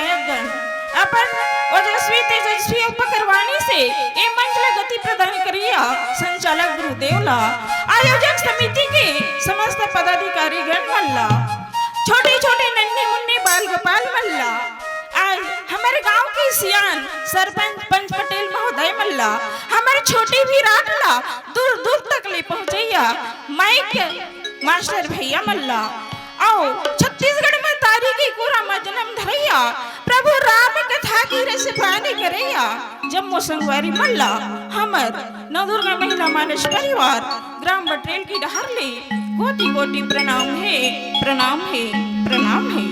गायकगण अपन ओजस्वी तेजस्वी उपकरवाणी से ये मंच गति प्रदान करिया संचालक गुरुदेवला आयोजक समिति के समस्त पदाधिकारी गण मल्ला छोटे छोटे नन्हे मुन्ने बाल गोपाल मल्ला आज हमारे गांव के सियान सरपंच पंच पटेल महोदय मल्ला हमारे छोटी भी राटला दूर दूर तक ले पहुंचैया माइक मास्टर भैया मल्ला आओ छत्तीसगढ़ में तारीखी कोरा में जन्म धरैया प्रभु राम कथा की रसपानी करैया जम्मू संगवारी मल्ला हमर नवदुर्गा महिला मानस परिवार ग्राम बटरेल की डहर ले कोटि कोटि प्रणाम है प्रणाम है प्रणाम है।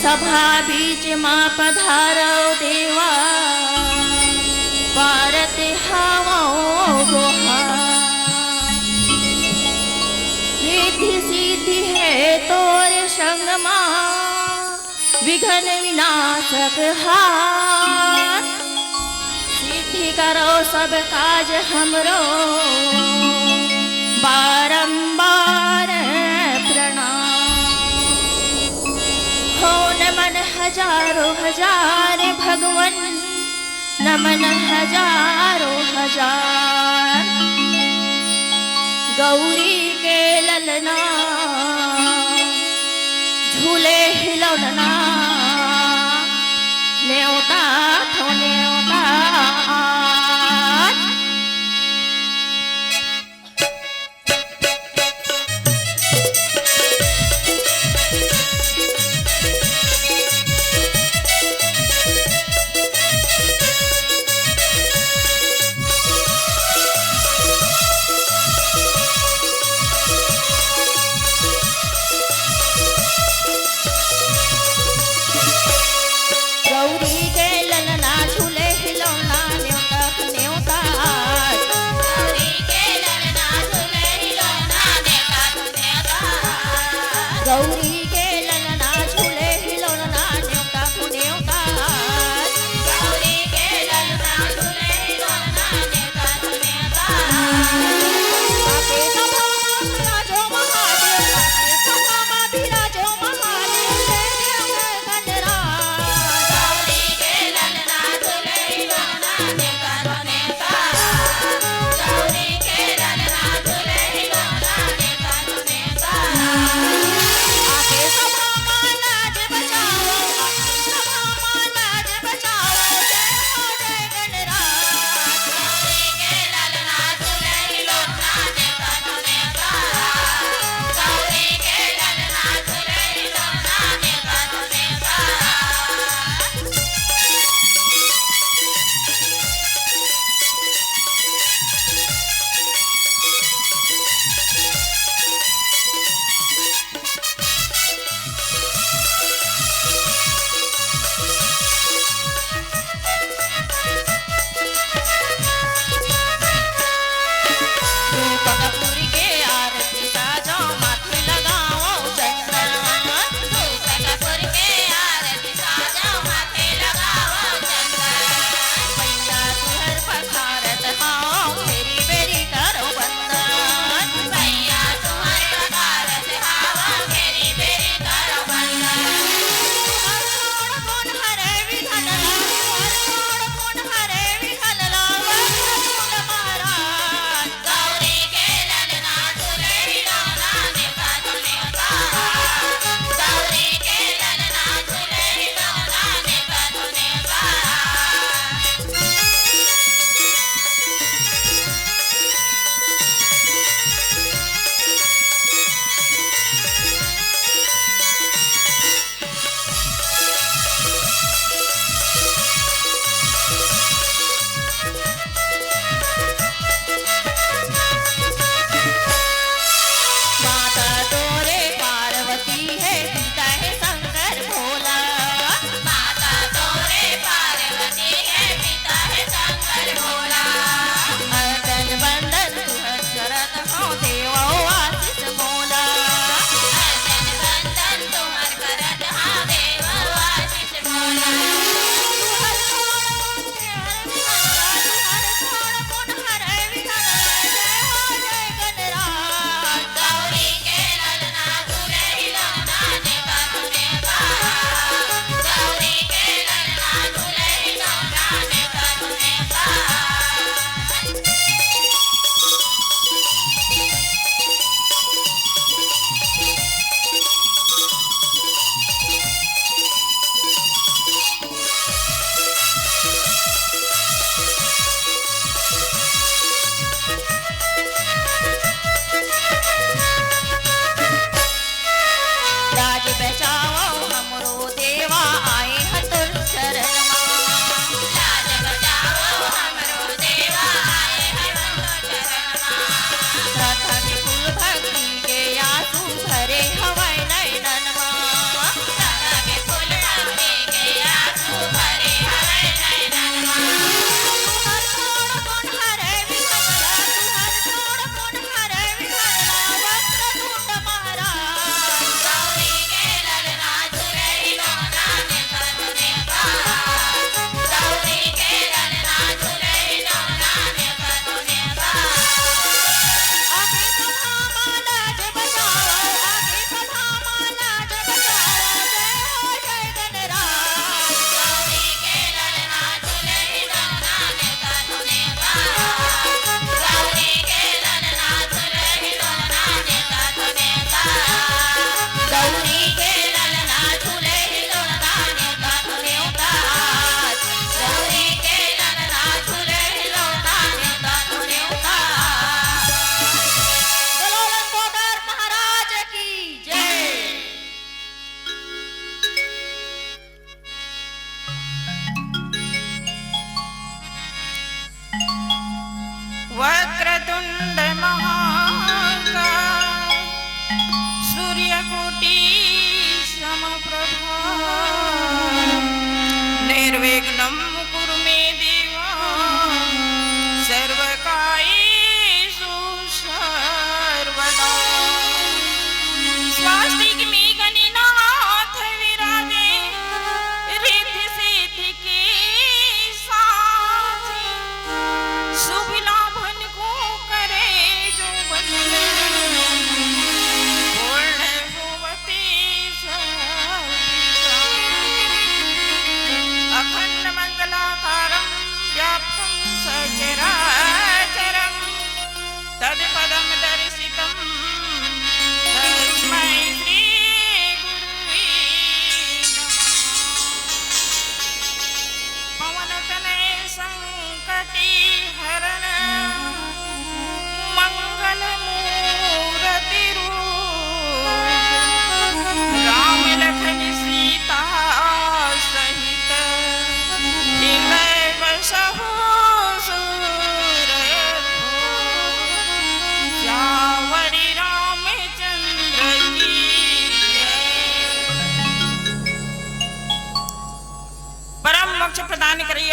सभा बीच माँ पधारो देवा पारत हवाओ गोहा रिद्धि सिद्धि है तोरे संग माँ विघ्न विनाशक हार सिद्धि करो सब काज हमरो बारंबार नमन हजारों हजार भगवन नमन हजारों हजार गौरी के ललना झूले हिलौना न्योता थो न्योता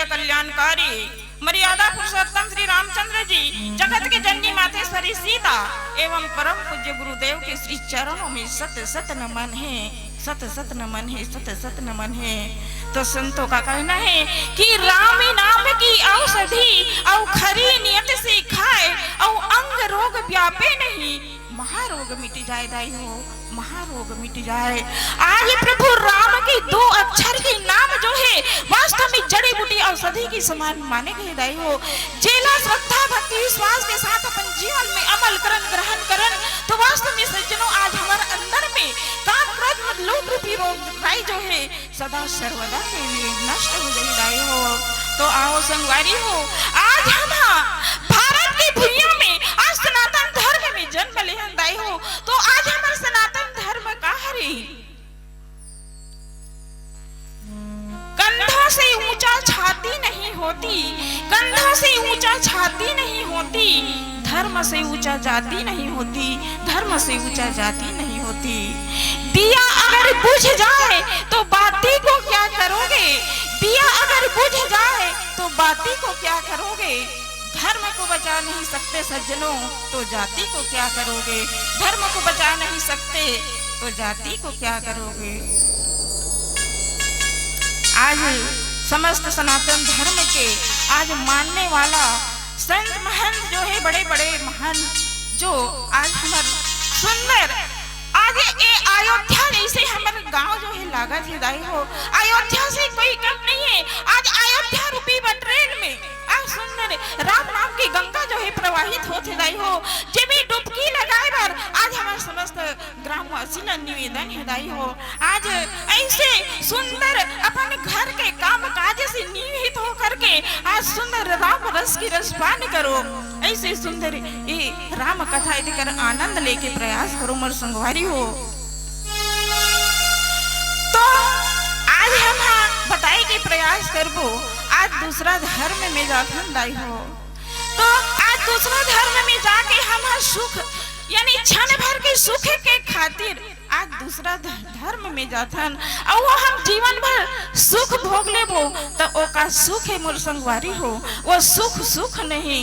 प्रिय कल्याणकारी मर्यादा पुरुषोत्तम श्री रामचंद्र जी, जगत के जननी मातेश्वरी सीता एवं परम पूज्य गुरुदेव के श्री चरणों में सत सत नमन है, सत सत नमन है, सत सत नमन है। तो संतों का कहना है कि राम नाम की औषधि और खरी नियत से खाए और अंग रोग व्यापे नहीं, महारोग मिट जाए दाई हो, महारोग मिट जाए। आज प्रभु राम के दो अक्षर के नाम जो है वास्तव में जड़ी बूटी औषधि के समान माने गए दाई हो। जेला श्रद्धा भक्ति विश्वास के साथ अपन जीवन में अमल करन ग्रहण करन तो वास्तव में सज्जनों आज हमारे अंदर में काम क्रोध मद लोभ रूपी रोग राई जो है सदा सर्वदा के लिए नष्ट हो जाए दाई हो। तो आओ संगवारी हो, आज हम भारत की भूमियों में आज सनातन धर्म में जन्म ले दाई हो। तो आज हमारे सनातन धर्म का हरी कंधों से ऊंचा छाती नहीं होती, कंधों से ऊंचा छाती नहीं होती, धर्म से ऊंचा जाति नहीं होती, धर्म से ऊंचा जाति नहीं होती। दिया अगर बुझ जाए तो बाती को क्या करोगे, दिया अगर बुझ जाए तो बाती को क्या करोगे। धर्म को बचा नहीं सकते सज्जनों तो जाति को क्या करोगे, धर्म को बचा नहीं सकते तो जाति को क्या करोगे। आज समस्त सनातन धर्म के आज मानने वाला संत महंत जो है बड़े बड़े महान जो आज हमारे सुंदर आज ये अयोध्या जैसे हमारे गांव जो है लागत है दाई हो, अयोध्या से कोई कम नहीं है। आज अयोध्या रूपी बटरेल में आज सुंदर राम नाम की गंगा जो है प्रवाहित होते दाई हो। जब भी डुबकी लगाए बार आज हमारे समस्त ग्रामवासी का निवेदन है दाई हो, आज ऐसे सुंदर अपन घर के काम काज से निहित हो करके आज सुंदर राम रस की रसपान करो, ऐसे सुंदर ये राम कथा कर आनंद लेके प्रयास करो मर संगवारी हो। तो आज हम बताए के प्रयास करबो आज दूसरा धर्म में जाथन दाई हो। तो आज दूसरा धर्म में जाके हम सुख यानी क्षण भर के सुख के खातिर आज दूसरा धर्म में जाथन और वो हम जीवन भर सुख भोग लेबो तो ओका सुख है मोर संगवारी हो, वो सुख सुख नहीं।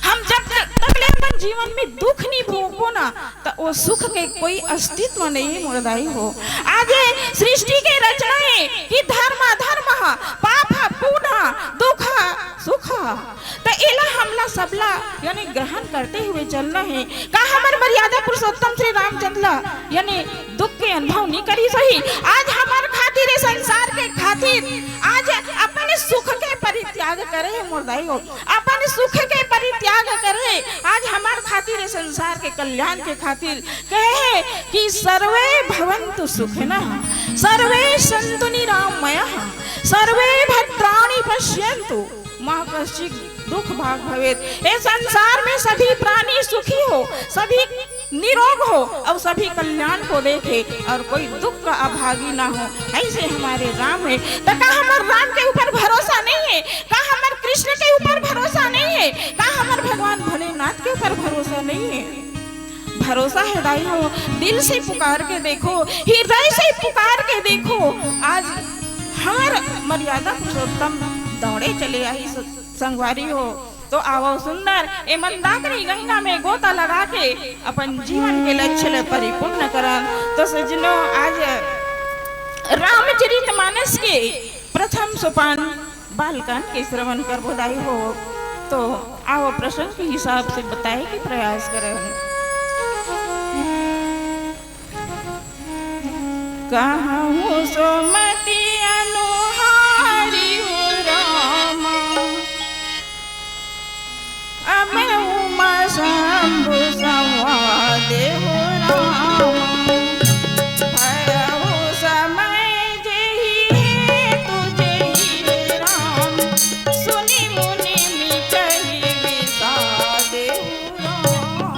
हम जब तक ले अपन जीवन में दुख नहीं भोगबो ना तो वो सुख के कोई अस्तित्व नहीं मुर्दाई हो। आज सृष्टि के रचना है कि धर्म धर्म पाप पुण्य दुख सुख तो इला हमला सबला यानी ग्रहण करते हुए चलना है। का हमार मर्यादा पुरुषोत्तम श्री रामचंद्र यानी दुख के अनुभव नहीं करी सही। आज हमार खातिर संसार के खातिर आज अपने सुख के परित्याग करे मुर्दाई हो, अपने सुख के परित्याग करे आज हमार खातिर संसार के कल्याण के खातिर कहे कि सर्वे भवन्तु सुखिनः सर्वे सन्तु निरामयाः सर्वे भद्राणि पश्यन्तु मा कश्चित् दुख भाग भवेत्। इस संसार में सभी प्राणी सुखी हो, सभी निरोग हो और सभी कल्याण को देखे और कोई दुख का अभागी ना हो, ऐसे हमारे राम है। तो का हमारे राम के ऊपर भरोसा नहीं है, का हमारे कृष्ण के ऊपर भरोसा नहीं है, का हमारे भगवान भोलेनाथ के ऊपर भरोसा नहीं है। भरोसा है दाई हो, दिल से पुकार के देखो, हृदय से पुकार के देखो। आज हमार मर्यादा पुरुषोत्तम दौड़े चले आई संगवारी हो। तो आओ सुंदर ए मंदाकिनी गंगा में गोता लगा के अपन जीवन के लक्ष्य परिपूर्ण करन। तो सज्जनों आज रामचरितमानस के प्रथम सोपान बालकांड के श्रवण कर बोधाई हो। तो आओ प्रसंग के हिसाब से बताए के प्रयास करें। कहूँ सोमति अनुहारी हो रामा अब उमा शंभु संवादे हो रामा भयहु समय जेहि हेतु जेहि राम सुनि मुनि मिटहि विषादे हो राम।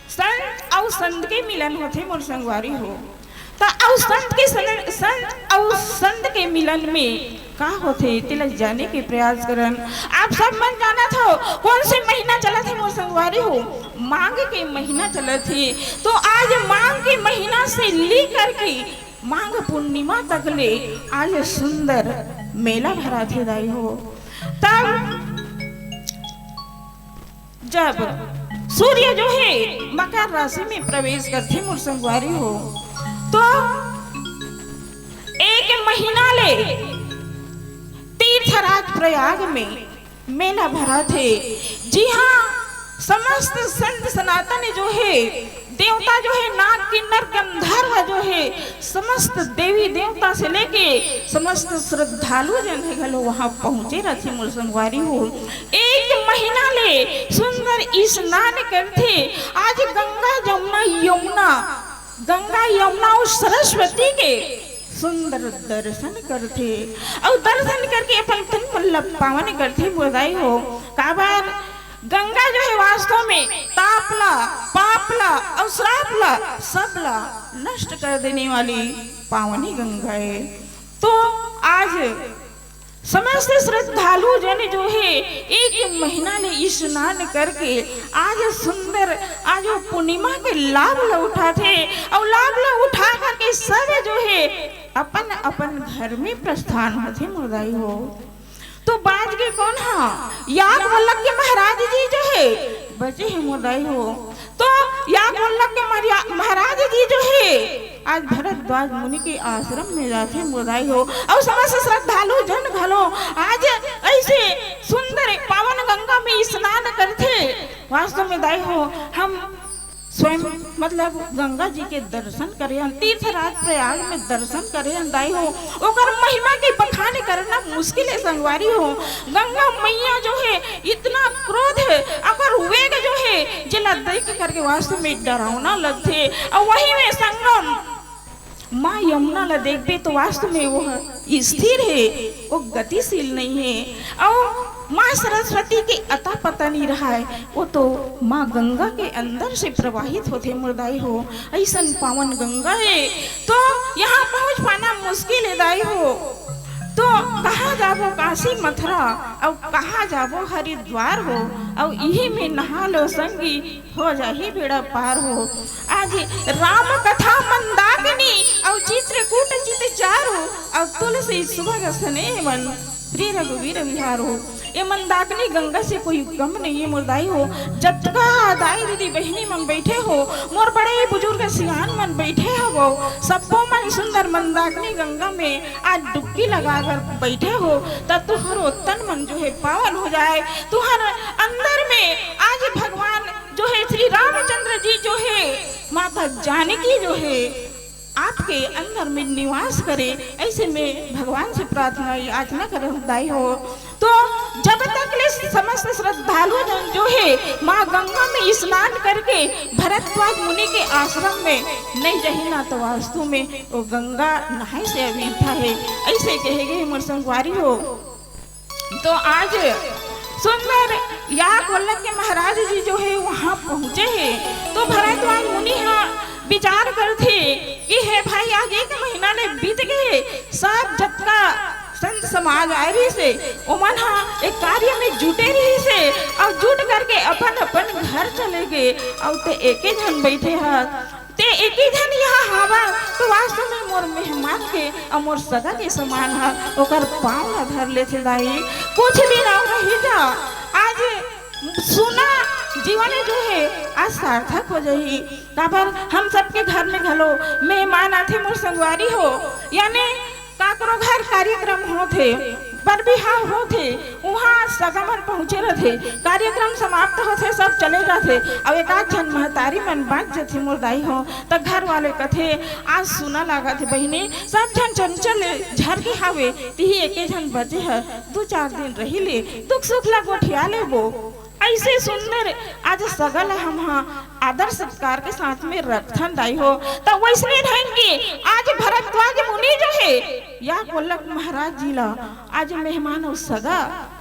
संत और संत के मिलन होते मोर संगवारी हो। तो और संत के मिलन में का होते तिलक जाने के प्रयास करन। आप सब मन जाना था कौन से महीना चला थे मोर संगवारी हो, माघ के महीना चला थे। तो आज माघ के महीना से लेकर के माघ पूर्णिमा तक ले आज सुंदर मेला भरा थे दाई हो। तब जब सूर्य जो है मकर राशि में प्रवेश करते मोर संगवारी हो, तो एक महीना ले तीर्थराज प्रयाग में मेला भरा थे। जी हाँ, समस्त संत सनातन जो है, देवता जो है, नाग किन्नर गंधर्व जो है, समस्त देवी देवता से लेके समस्त श्रद्धालु जन है घलो वहां पहुंचे रहे मोर संगवारी हो। एक महीना ले सुंदर स्नान करते। आज गंगा यमुना और सरस्वती के सुंदर दर्शन करते और दर्शन करके अपन तन मन पावन करते बोधाई हो। काबर गंगा जो है वास्तव में तापला, पापला और श्रापला सबला नष्ट कर देने वाली पावनी गंगा है। तो आज समस्त श्रद्धालु जन जो है एक महीना ने स्नान करके आज सुंदर आज वो पूर्णिमा के लाभ उठाते और लाभ उठा करके सब जो है अपन अपन घर में प्रस्थान होते मुर्दाई हो। तो बाज के कौन हा याग वल्लभ के महाराज जी जो है बचे हैं मुर्दाई हो। तो याग वल्लभ के महाराज जी जो है आज भरद्वाज मुनि के आश्रम में जाते मुर्दाई हो और समस्त श्रद्धालु जन घलो आज ऐसे सुंदर पावन गंगा में स्नान करते। वास्तव में दाई हो हम स्वयं मतलब गंगा जी के दर्शन करें, तीर्थराज प्रयाग में दर्शन करें दाई हो, ओकर महिमा के बखान करना मुश्किल है संगवारी हो। गंगा मैया जो है इतना क्रोध है अगर वेग जो है जिला देख करके वास्तव में डरावना लगते। और वही में संगम माँ यमुना ला देखते तो वास्तव में वो स्थिर है, वो गतिशील नहीं है। और माँ सरस्वती के अता पता नहीं रहा है, वो तो माँ गंगा के अंदर से प्रवाहित होते मुर्दाई हो। ऐसा पावन गंगा है तो यहाँ पहुँच पाना मुश्किल है दाई हो। तो कहाँ जाबो काशी मथुरा और कहाँ जाबो हरिद्वार हो और यही में नहा लो संगी हो जाही बेड़ा पार हो। आज राम कथा मंदाकिनी और चित्रकूट चित चारो और तुलसी सुभग स्नेह मन प्रिय रघुवीर विहार हो। ये मंदाकिनी गंगा से कोई कम नहीं है मुर्दाई हो। जतका दाई दीदी बहनी मन बैठे हो, मोर बड़े बुजुर्ग सियान मन बैठे हो, सबको मन सुंदर मंदाकिनी गंगा में आज डुबकी लगाकर बैठे हो तब तुहरो तन मन जो है पावन हो जाए। तुहर अंदर में आज भगवान जो है श्री रामचंद्र जी जो है माता जानकी जो है आपके अंदर में निवास करे। ऐसे में भगवान से प्रार्थना याचना कर दाई हो। तो जब तक ले समस्त श्रद्धालु जन जो है माँ गंगा में स्नान करके भरद्वाज मुनि के आश्रम में नहीं रही ना तो वास्तु में वो गंगा नहाए से अविथा है, ऐसे कहेगे मोर संगवारी हो। तो आज सुंदर याग वल्लभ के महाराज जी जो है वहाँ पहुँचे हैं। तो भरद्वाज मुनि यहाँ विचार करते कि है भाई आज एक महीना ले बीत गए, सब जबका संत समाज आए रही से उमन हाँ एक कार्य में जुटे रही से और जुट करके अपन अपन घर चले गए और ते एक ही जन बैठे हैं, ते एक ही जन यहाँ हवा। तो वास्तव में मोर मेहमान के और मोर सगा के समान है, ओकर पाँव न धर ले थे दाई कुछ दिन और रही जा। आज सुना जीवन जो है आज सार्थक हो जाही। काबर हम सबके घर में घलो मेहमान आते मोर संगवारी हो, यानी काकरो घर कार्यक्रम होते पर बिहाव होते वहाँ सगमन पहुँचे रहते, कार्यक्रम समाप्त होते सब चले जाते और एक आध जन महतारी मन बात जाते मोर दाई हो। तो घर वाले कथे आज सुना लगा थे बहनी सब जन चंचल झर के हावे ती एक जन बचे है, 2-4 दिन रही ले दुख सुख ला गोठिया ले वो। ऐसे सुंदर आज सगल हम आदर सत्कार के साथ में रखन दाई हो। तो वैसने ढंगी आज भरद्वाज मुनि जो है या वल्लभ महाराज जी ला आज मेहमान और सगा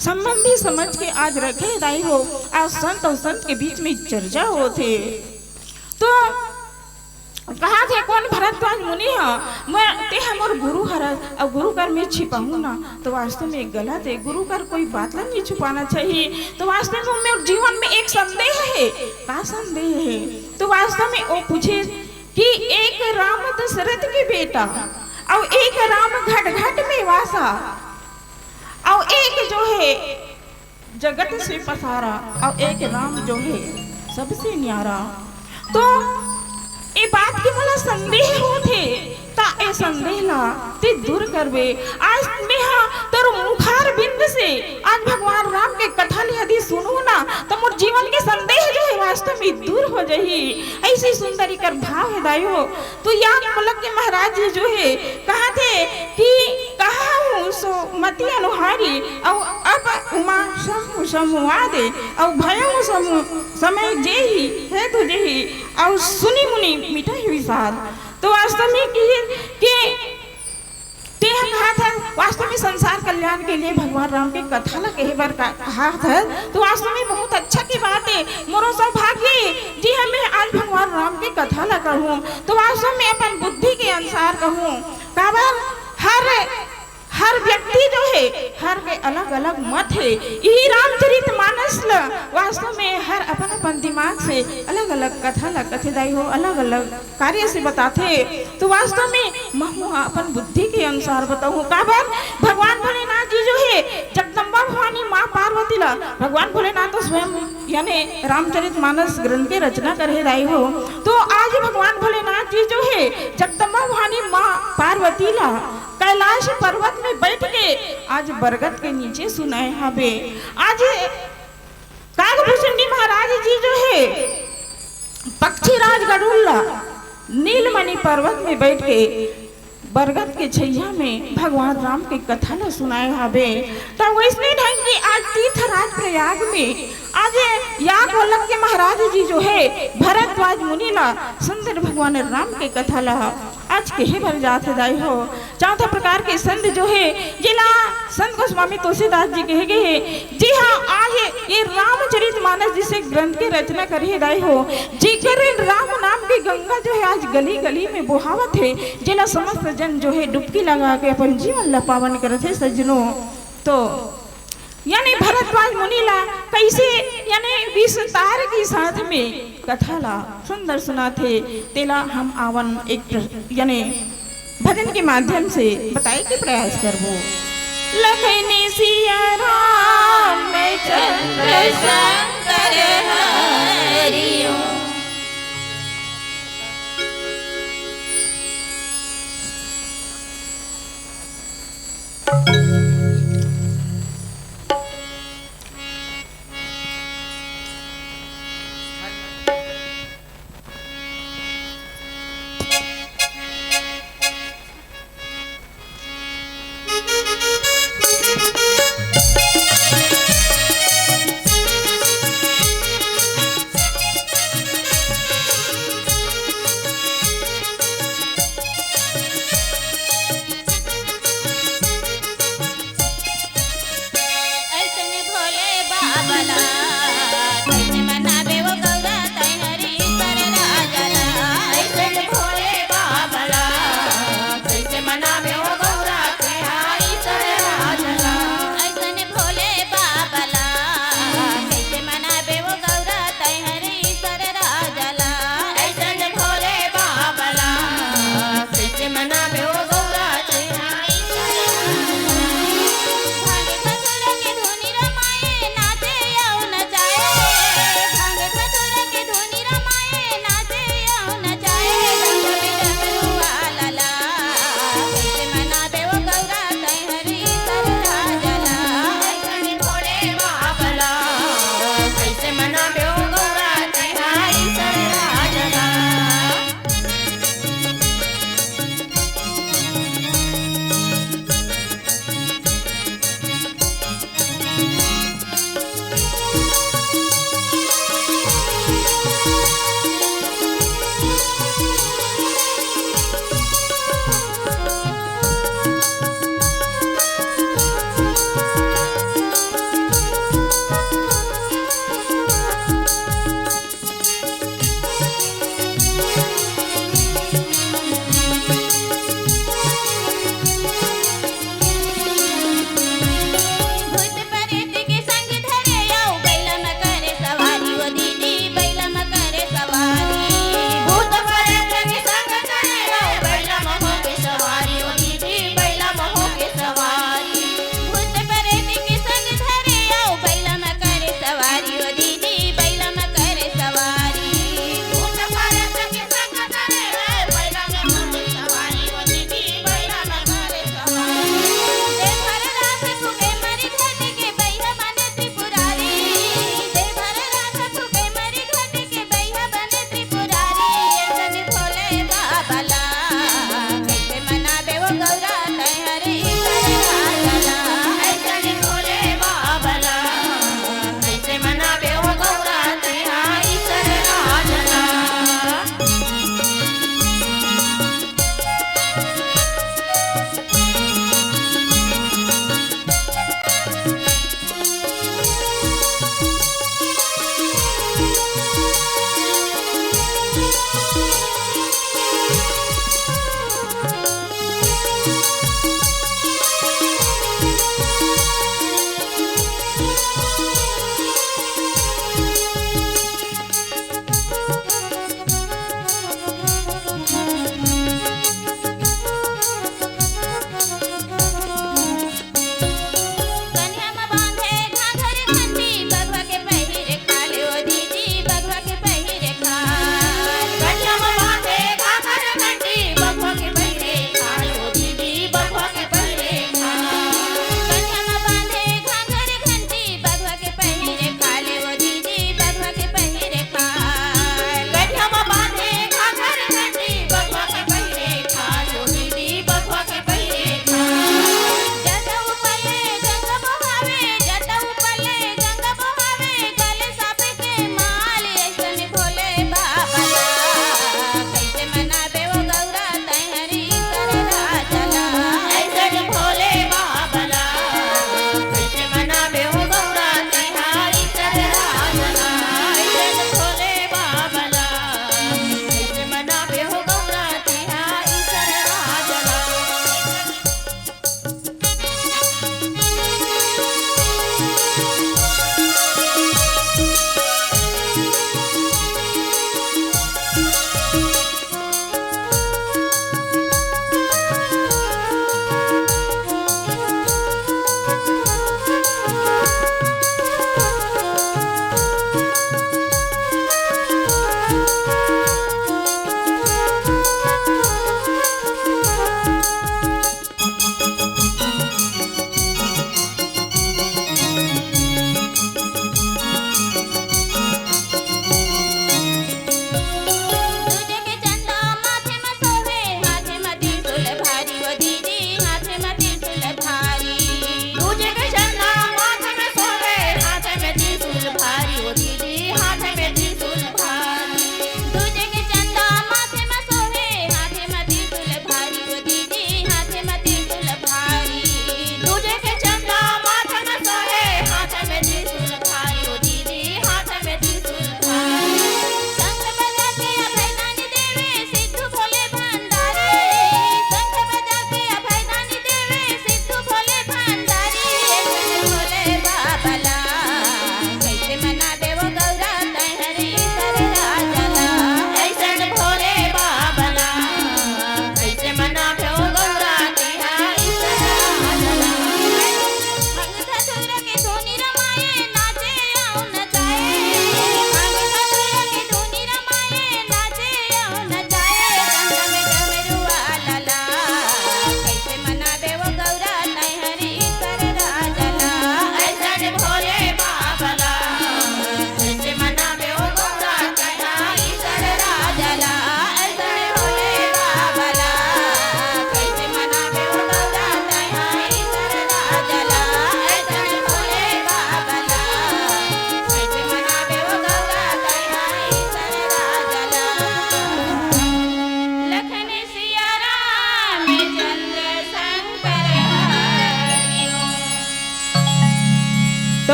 संबंधी समझ के आज रखे दाई हो। आज संत और संत के बीच में चर्चा होते। तो कहा थे कौन भरद्वाज मुनि है, मैं ते हमर गुरु हर और गुरु कर में छिपाऊँ ना तो वास्तव में गलत है। गुरु कर कोई बात नहीं छुपाना चाहिए। तो वास्तव में मेरे जीवन में एक संदेह है, का संदेह है? तो वास्तव में वो पूछे कि एक राम दशरथ के बेटा और एक राम घट घट में वासा और एक जो है जगत से पसारा और एक राम जो है सबसे न्यारा। तो ये बात की मोला संदेह होते ता ए संदेह ला ते दूर करबे। आज में हाँ तोर मुखार बिंद से आज भगवान राम के कथा यदि सुनू ना तो मोर जीवन के संदेह जो है वास्तव में दूर हो जाही। ऐसी सुंदरी कर भाव है दायो। तो याद मुलक के महाराज जी जो है कहा थे कि कहा हूँ सो मति अनुहारी और अब उमा समूह समुआदे और भय समय जे ही है तुझे ही और सुनी मुनि मिठाई हुई साथ। तो वास्तव में कि कहा था वास्तव में संसार कल्याण के लिए भगवान राम के कथा ला कहे बार कहा था। तो वास्तव में बहुत अच्छा की बात है। मोरो सौभाग्य जी हमें आज भगवान राम के कथा ला कहूँ तो वास्तव में अपन बुद्धि के अनुसार कहूँ काबर हर व्यक्ति जो है हर के अलग अलग मत है। यही रामचरित मानस ला वास्तव में हर अपन अपन दिमाग से अलग अलग कथा ला कथेदाई हो अलग अलग कार्य से बताते। तो वास्तव में महू अपन बुद्धि के अनुसार बताऊँ काबर भगवान भोलेनाथ जी जो है जगदम्बा भवानी माँ पार्वती ला भगवान भोलेनाथ तो स्वयं यानी रामचरित मानस ग्रंथ के रचना करे दाई हो। तो आज भगवान भोलेनाथ जी जो है जगदम्बा भवानी माँ पार्वती ला कैलाश पर्वत में बैठ के आज बरगद के नीचे सुनाए हवे। आज काकभूषण महाराज जी जो है पक्षीराज गरुड़ नीलमणि पर्वत में बैठ के बरगद के छैया में भगवान राम के कथा न सुनाए हवे। तो वैसने ढंग की आज तीर्थराज प्रयाग में आज याग वल्लभ के महाराज जी जो है भरद्वाज मुनि ला सुंदर भगवान राम के कथा ला आज कहे भर जाते दाई हो। चौथा प्रकार के संत जो है जिला संत गोस्वामी तुलसीदास जी कहे गए जी हाँ आज ये रामचरित मानस जिसे ग्रंथ की रचना करे दाई हो जिकर राम नाम की गंगा जो है आज गली गली में बुहावत है। जिला समस्त जन जो है डुबकी लगा के अपन जीवन ला पावन करते सज्जनों। तो यानी भरद्वाज मुनि ला कैसे यानी विस्तार के साथ में कथा ला सुंदर सुनाते तेला हम आवन एक यानी भजन के माध्यम से बताए के प्रयास करबो। लखनी सिया राम चंद्र शंकर हरिओ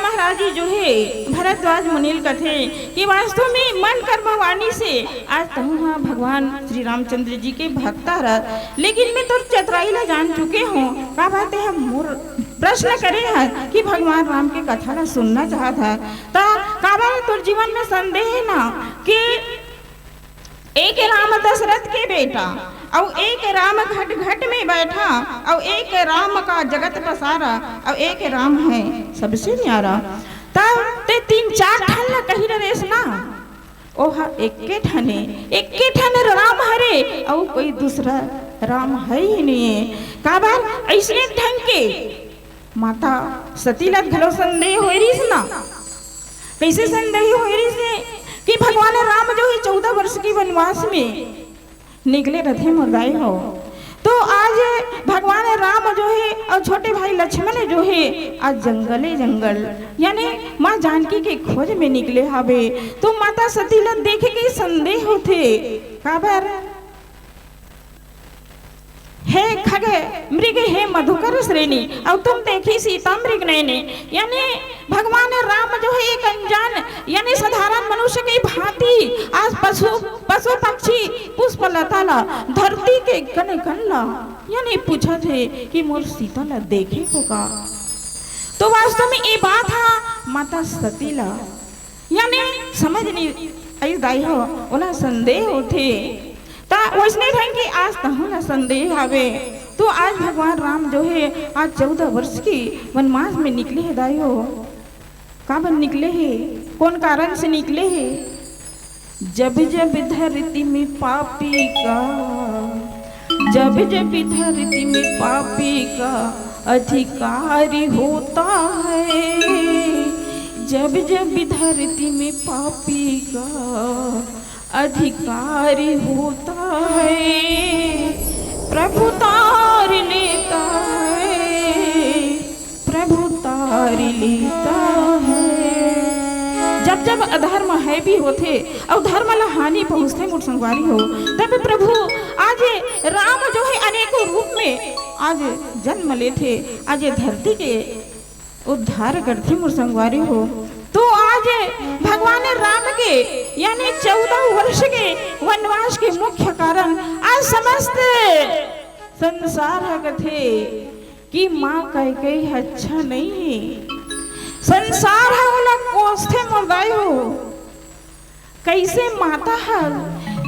महाराज जी जो है भरद्वाज मुनील कथे कि वास्तव में मन कर्मवाणी से आज तुम भगवान श्री रामचंद्र जी के भक्त रह, लेकिन मैं तो चतुराई जान चुके हूँ का बात है। हम मोर प्रश्न करे हैं कि भगवान राम के कथा ला सुनना चाहता है तो का बात तोर जीवन में संदेह है ना कि एक राम दशरथ के बेटा और एक राम घट घट में बैठा और एक राम का जगत पसारा और एक राम है सबसे न्यारा। तब ते तीन चार ठन ला कही रेस ना ओहा एक ठन राम हरे और कोई दूसरा राम है ही नहीं है। का बार ऐसे ढंग के माता सती ला घलो संदेह हो रही ना। कैसे संदेह हो रही से कि भगवान राम जो है 14 वर्ष की वनवास में निकले रथे मुर्दाई हो तो आज भगवान राम जो है और छोटे भाई लक्ष्मण जो है आज जंगले जंगल यानी माँ जानकी के खोज में निकले हवे। तो माता सती ला देखे के संदेह होते काबर हे खग मृग हे मधुकर श्रेणी और तुम देखी सीता मृग नयने यानी भगवान राम जो है एक अनजान यानी साधारण मनुष्य की भांति आज पशु पक्षी पुष्प लता ला धरती के कन कन ला यानी पूछा थे कि मोर सीता ला देखे को का। तो वास्तव में ये बात है माता सती ला यानी समझ नहीं आई दाई हो ओला संदेह होते ता वैसने ढंग की आज तहु ना संदेह आवे। तो आज भगवान राम जो है आज 14 वर्ष की वनवास में निकले है दाई हो। का बन निकले है कौन कारण से निकले है। जब जब धरती में पापी का जब जब धरती में पापी का अधिकारी होता है जब जब धरती में पापी का अधिकारी होता है प्रभु तार लेता है प्रभु तार लेता है। जब जब अधर्म है भी होते और धर्म ला हानि पहुँचते मुठ संगवारी हो तब प्रभु आज राम जो है अनेकों रूप में आज जन्म लेते आज ये धरती के उद्धार करते मुठ संगवारी हो। तो आज भगवान राम के यानी 14 वर्ष के वनवास के मुख्य कारण आज समस्त संसार कथे कि माँ कई अच्छा नहीं है। संसार है वाला कोस्थे मुर्दाई हो कैसे माता है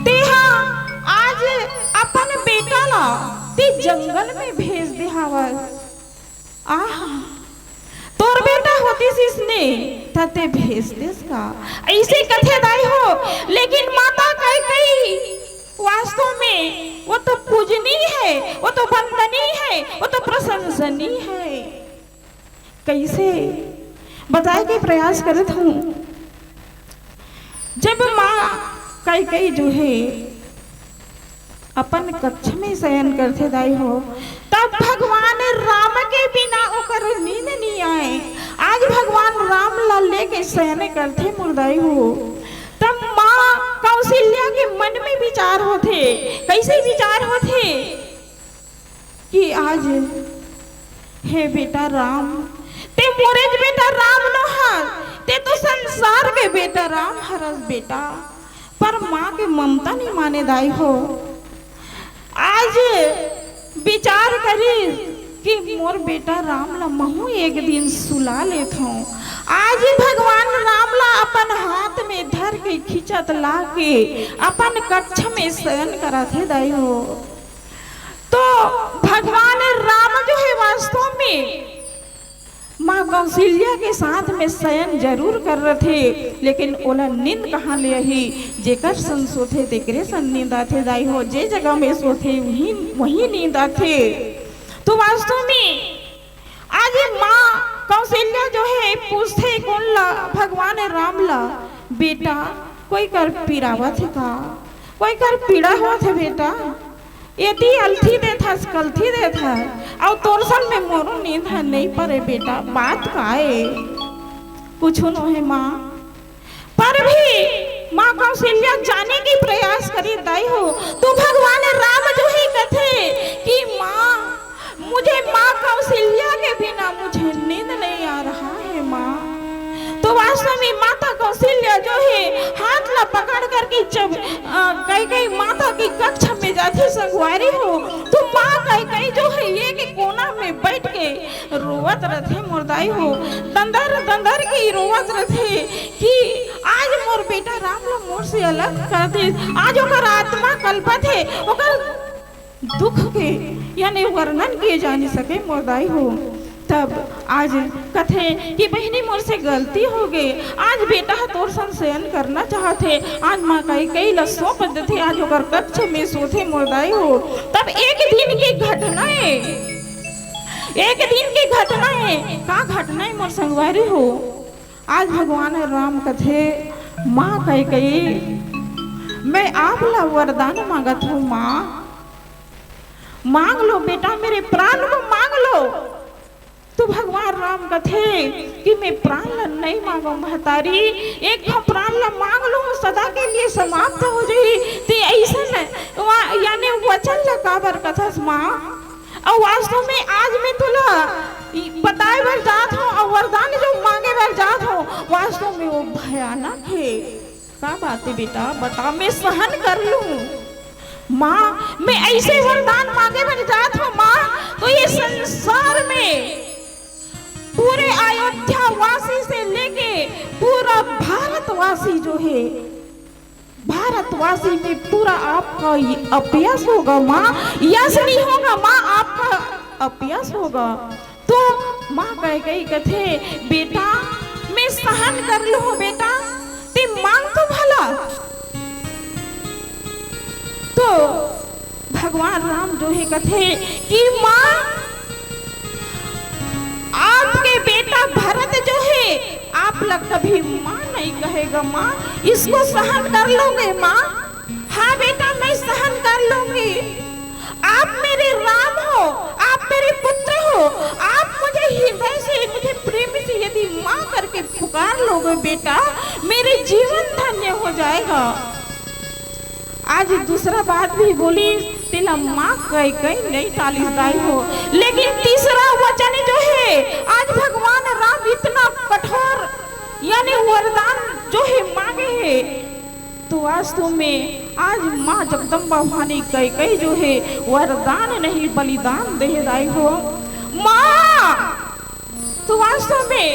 तेहा आज अपन बेटा ला ते जंगल में भेज दे हवा तोर बेटा होती इसने तते भेज देस का ऐसे कथे दाई हो। लेकिन माता कई वास्तव में वो तो पूजनीय है वो तो वंदनीय है वो तो प्रशंसनीय है। कैसे बताए के प्रयास करत हूँ। जब माँ कई जो है अपन कक्ष में शयन करते दाई हो तब भगवान राम के बिना ओकर नींद नहीं आए। आज भगवान राम ला लेके शयन करते मुर्दाई हो तब माँ कौशल्या के मन में विचार होते कैसे विचार होते कि आज हे बेटा राम ते मोरे बेटा राम न हर ते तो संसार के बेटा राम हरस बेटा पर माँ के ममता नहीं माने दाई हो। आज विचार करी कि मोर बेटा राम ला महू एक दिन सुला लेत हूँ। आज भगवान राम ला अपन हाथ में धर के खिंचत ला के अपन कक्ष में शयन कराते दाई हो। तो भगवान राम जो है वास्तव में माँ कौशल्या के साथ में शयन जरूर कर रहे थे लेकिन ओला नींद कहाँ ले ही जेकर सन सोथे तेकरे सन नींद आथे दाई हो। जे जगह में सोथे वही नींद आथे। तो वास्तव में आज माँ कौशल्या जो है पूछते कौन ला भगवान राम ला बेटा कोई कर पीड़ावा थे का कोई कर पीड़ा हुआ थे बेटा यदि अलथी दे था कलथी दे था और तोरसल में मोरो नींद है नहीं परे बेटा बात काए कुछ न है माँ। पर भी माँ कौशल्या जाने की प्रयास करी दाई हो। तो भगवान राम जो ही कथे कि माँ मुझे माँ कौशल्या के बिना मुझे नींद नहीं आ रहा है माँ वास्तव में माता कौशल्या जो है हाथ ला पकड़ करके जब कई कई माता की कक्षा में जाती संगवारी हो, तो माँ कई कई जो है ये के कोना में बैठ के रोवत रहते मुर्दाई हो, दंदर दंदर के रोवत रहते कि आज मोर बेटा राम ला मोर से अलग कर दे, आज ओकर आत्मा कल्पत है, ओकर दुख के यानी वर्णन किए जा नहीं सके मुर्दाई हो। तब आज कथे कि बहनी मोर से गलती हो गई, आज बेटा तोर संग शयन करना चाहते, आज माँ कई कई लसों पद्धति आज ओकर कक्ष में सोते मुर्दाई हो। तब एक दिन की घटना है, एक दिन की घटना है, का घटना है मोर संगवारी हो। आज भगवान राम कथे माँ कई कई मैं आप ला वरदान मांगत हूँ, माँ मांग लो बेटा, मेरे प्राण को मांग लो। तो भगवान राम कथे कि मैं प्राण ला नहीं मांगो महतारी, एक प्राण ला मांग लो सदा के लिए समाप्त हो जाई, ते ऐसा यानी वचन ला काबर कथस माँ। और वास्तव में आज मैं तुला बताए बर जात हूँ और वरदान जो मांगे बर जात हूँ वास्तव में वो भयानक है। क्या बात है बेटा बता, मैं सहन कर लूँ माँ, मैं ऐसे वरदान मांगे बर जात हूँ माँ, तो ये संसार में पूरे अयोध्या वासी से लेके पूरा भारतवासी जो है, भारतवासी में पूरा आपका अपयश होगा माँ, यश नहीं होगा माँ, आपका अपयश होगा। तो माँ कह गई कथे बेटा मैं सहन कर लूँ बेटा, ते मांग तो भला। तो भगवान राम जो है कथे कि माँ आपके बेटा भरत जो है आप लोग कभी माँ नहीं कहेगा माँ, इसको सहन कर लोगे माँ। हाँ बेटा मैं सहन कर लूंगी, आप मेरे राम हो, आप मेरे पुत्र हो, आप मुझे हृदय से मुझे प्रेम से यदि माँ करके पुकार लोगे बेटा, मेरे जीवन धन्य हो जाएगा। आज दूसरा बात भी बोली तेला माँ कई कई नहीं तालीदाई हो, लेकिन तीसरा वचन जो है आज भगवान राम इतना कठोर यानी वरदान जो है मांगे है, तो वास्तव में आज माँ जगदम्बा भवानी कई कई जो है वरदान नहीं बलिदान दे दाई हो माँ। तो वास्तव में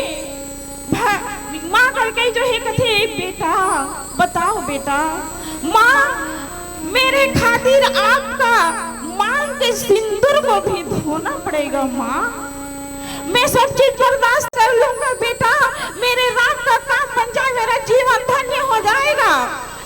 माँ कई कई जो है कथे बेटा बताओ बेटा, माँ मेरे खातिर आपका मांग के सिंदूर को भी धोना पड़ेगा माँ, मैं सब चीज बर्दाश्त कर लूंगा बेटा, मेरे राम का काम बन जाए, मेरा जीवन धन्य हो जाएगा।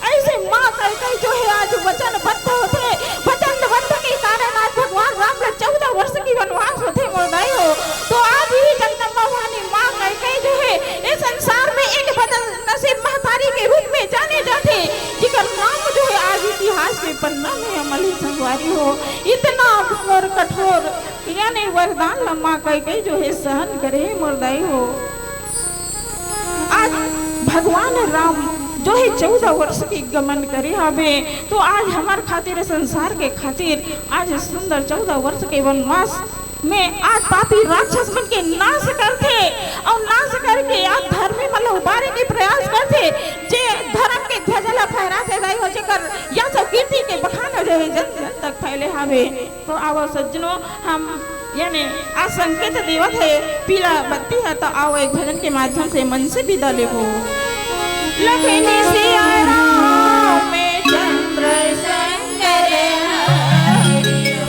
ऐसे माँ कई जो है आज वचनबद्ध होते, वचनबद्ध के कारण आज भगवान राम का 14 वर्ष की वनवास होते मुर्दाई हो। तो आज ही जगदम्बा भवानी माँ कई जो है इस संसार में एक बदल नसीब महतारी के रूप में जाने जाते, जिकर नाम जो है आज इतिहास के पन्ना में अमली संगवारी हो। इतना घोर कठोर यानी वरदान लम्मा कई जो है सहन करे मुर्दाई हो। आज भगवान राम जो है 14 वर्ष की गमन करे हवे, तो आज हमार खातिर संसार के खातिर आज सुंदर 14 वर्ष के वनवास में आज पापी राक्षस बन के नाश करते और नाश करके आज धर्मी मतलब उबारे के प्रयास करते, जे धर्म के ध्वजा फहराते रहे हो, जेकर या सब कीर्ति के बखान रहे जन जन तक फैले हवे। तो आओ सज्जनों हम यानी आज संकेत देवत है पीला बत्ती है, तो आओ एक भजन के माध्यम से मन से विदा लेबो। लखनी सिया राम में चंद्र शंकर हरियो।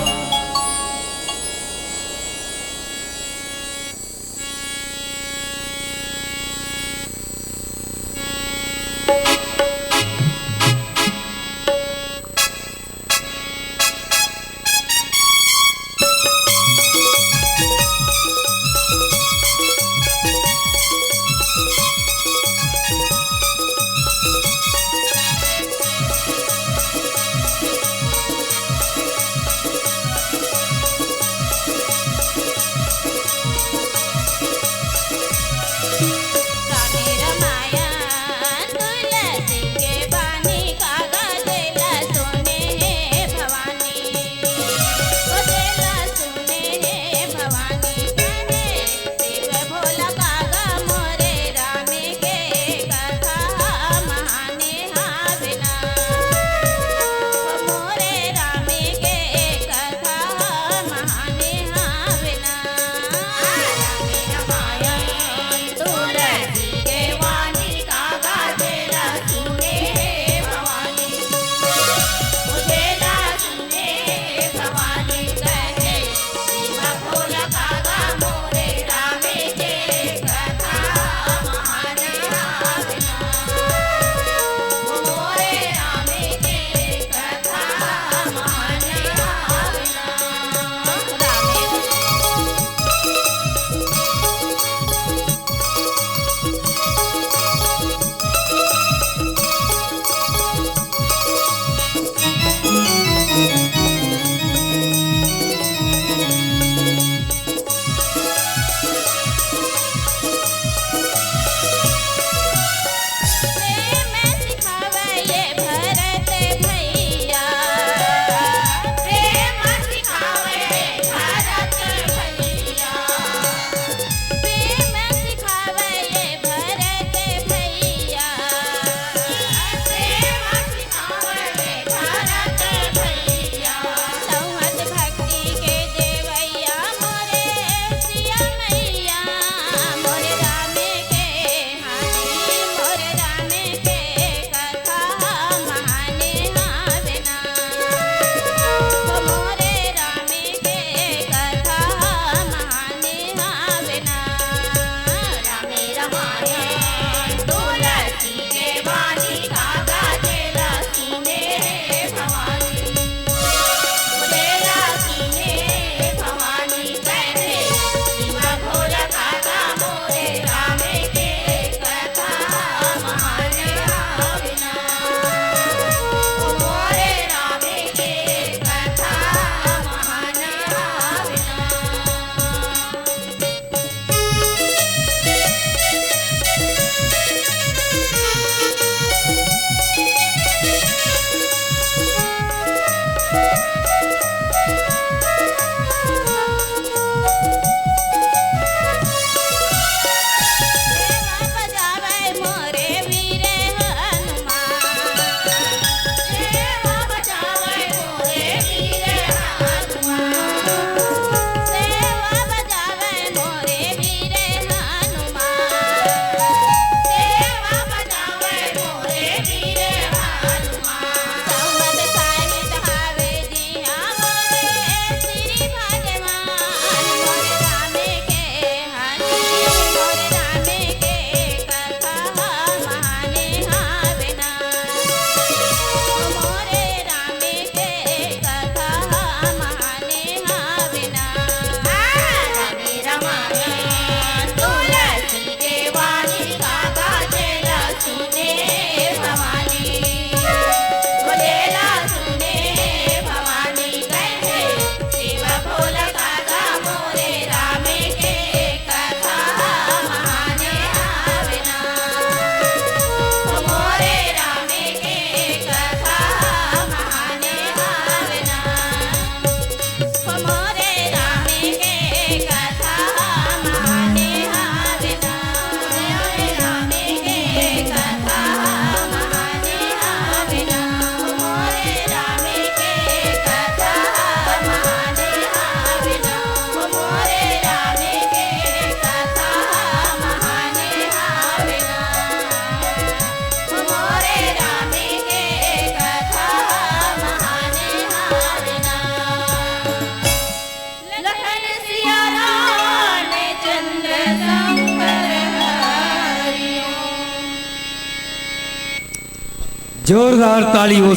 जोरदार तालियों